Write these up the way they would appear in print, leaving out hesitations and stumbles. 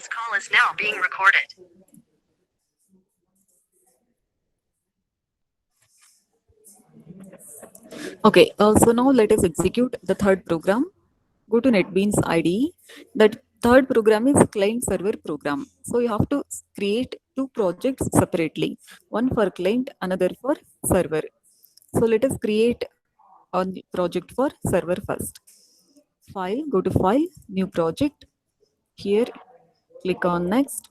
This call is now being recorded. Okay, so now let us execute the third program. Go to NetBeans IDE. That third program is client server program. So you have to create two projects separately, one for client, another for server. So let us create a project for server first. File, go to File, New Project. Here, click on Next.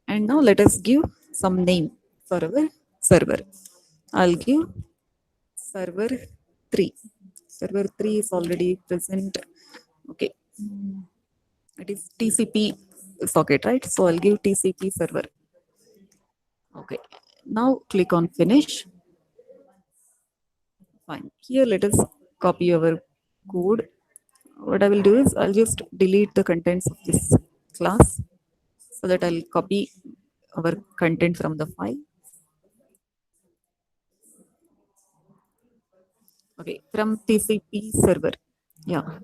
And now let us give some name for our server. I'll give server 3. Server 3 is already present. Okay, it is TCP socket, right? So I'll give TCP server. Okay, now click on finish. Fine. Here let us copy our code. What I will do is I'll just delete the contents of this class so that I'll copy our content from the file. Okay, from TCP server. Yeah.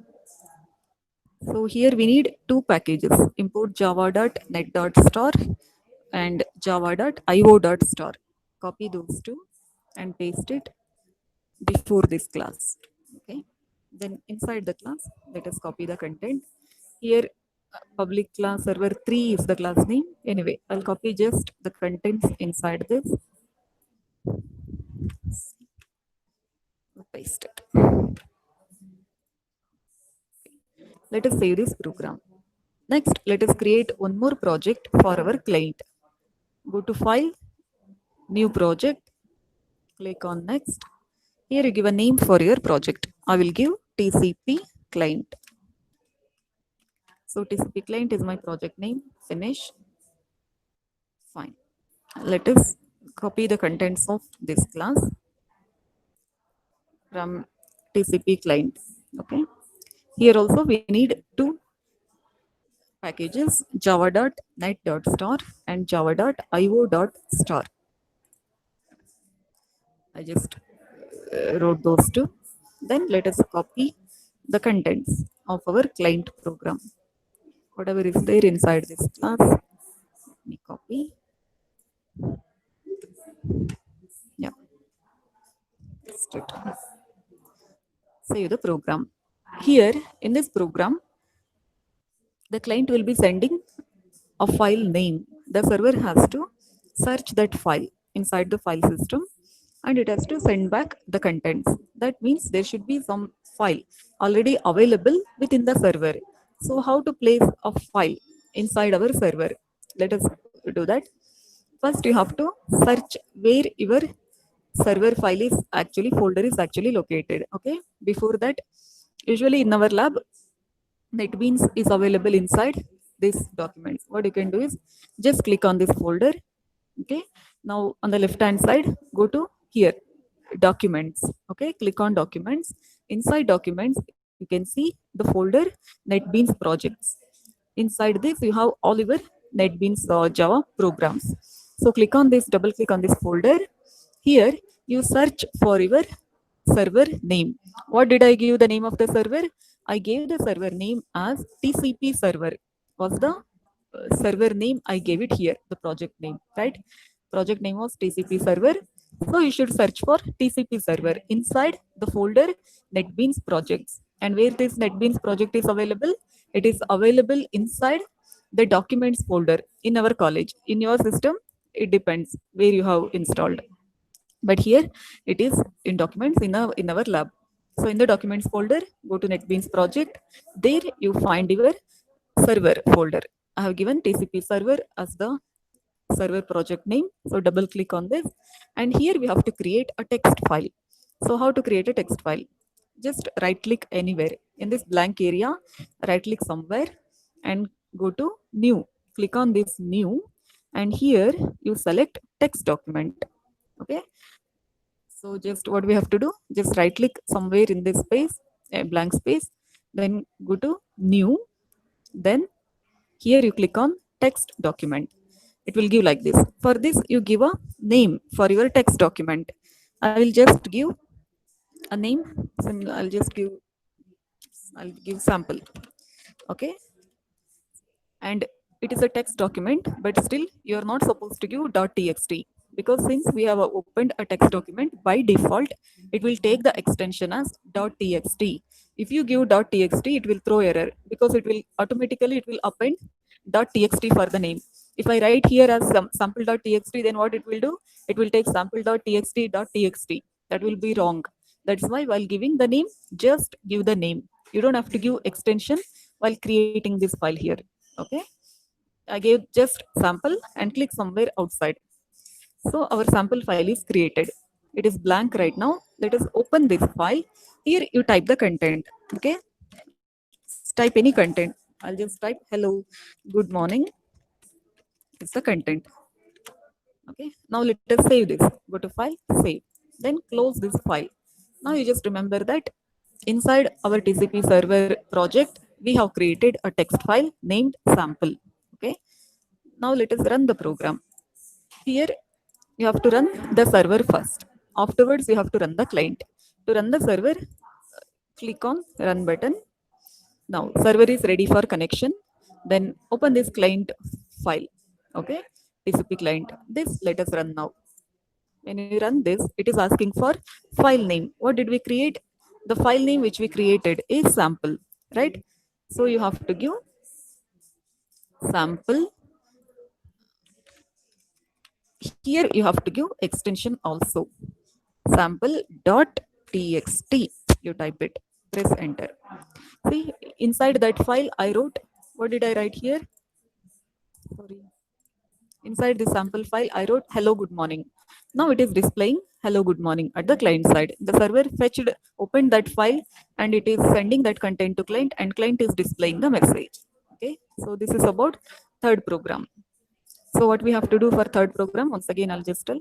So here we need two packages, import java.net.star and java.io.star. Copy those two and paste it before this class. Okay. Then inside the class, let us copy the content. Here, public class server 3 is the class name. Anyway, I'll copy just the contents inside this. Paste it. Let us save this program. Next, let us create one more project for our client. Go to File, New Project, click on Next. Here you give a name for your project. I will give TCP Client. So TCP Client is my project name. Finish. Fine. Let us copy the contents of this class from TCP Client. Okay. Here also we need two packages, java.net.star and java.io.star. I just wrote those two. Then let us copy the contents of our client program. Whatever is there inside this class, let me copy. Yeah, paste it. Save the program. Here in this program, the client will be sending a file name. The server has to search that file inside the file system and it has to send back the contents. That means there should be some file already available within the server. So how to place a file inside our server? Let us do that. First you have to search where your server file is actually folder is actually located. Okay, before that, usually in our lab NetBeans is available inside this documents. What you can do is just click on this folder. Okay, now on the left hand side, go to here, documents. Okay, click on documents. Inside documents, you can see the folder NetBeans projects. Inside this, you have all your NetBeans Java programs. So click on this, double click on this folder. Here, you search for your server name. What did I give the name of the server? I gave the server name as TCP server. Was the server name I gave it here, the project name, right? Project name was TCP server. So you should search for TCP server inside the folder NetBeans projects. And where this NetBeans project is available? It is available inside the documents folder in our college. In your system, it depends where you have installed. But here it is in documents in our lab. So in the documents folder, go to NetBeans project. There you find your server folder. I have given TCP server as the server project name. So double click on this. And here we have to create a text file. So how to create a text file? Just right click anywhere. In this blank area, right click somewhere and go to new. Click on this new. And here you select text document. Okay. So just what we have to do, just right click somewhere in this space, a blank space, then go to new, then here you click on text document. It will give like this. For this, you give a name for your text document. I will just give a name. I'll just I'll give sample. Okay. And it is a text document, but still you are not supposed to give .txt, because since we have opened a text document, by default it will take the extension as .txt. If you give .txt, it will throw error, because it will automatically it will append .txt for the name. If I write here as sample.txt, then what it will do? It will take sample.txt.txt. That will be wrong. That's why while giving the name, just give the name. You don't have to give extension while creating this file here. Okay. I gave just sample and click somewhere outside. So our sample file is created. It is blank right now. Let us open this file. Here you type the content. Okay. Type any content. I'll just type hello, good morning. It's the content. Okay. Now let us save this. Go to file, save. Then close this file. Now you just remember that inside our TCP server project, we have created a text file named sample. Okay. Now let us run the program. Here you have to run the server first. Afterwards, you have to run the client. To run the server, click on run button. Now server is ready for connection. Then open this client file. Okay. TCP client. This let us run now. When you run this, it is asking for file name. What did we create? The file name which we created is sample, right? So you have to give sample. Here you have to give extension also. Sample.txt. You type it, press enter. See, inside that file I wrote, what did I write here? Sorry. Inside the sample file, I wrote hello, good morning. Now it is displaying hello, good morning at the client side. The server fetched, opened that file, and it is sending that content to client, and client is displaying the message. Okay, so this is about third program. So what we have to do for third program, once again, I'll just tell.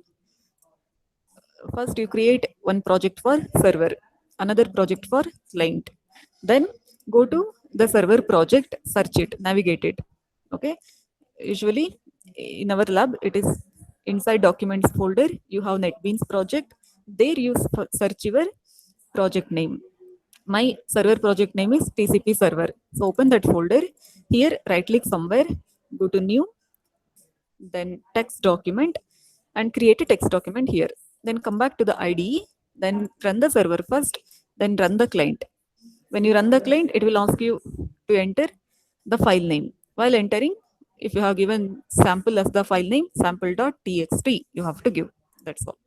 First, you create one project for server, another project for client. Then go to the server project, search it, navigate it. Okay, usually in our lab, it is inside documents folder. You have NetBeans project. There you search your project name. My server project name is TCP server. So open that folder. Here, right click somewhere, go to new, then text document, and create a text document here. Then come back to the IDE, then run the server first, then run the client. When you run the client, it will ask you to enter the file name. While entering, if you have given sample as the file name, sample.txt, you have to give. That's all.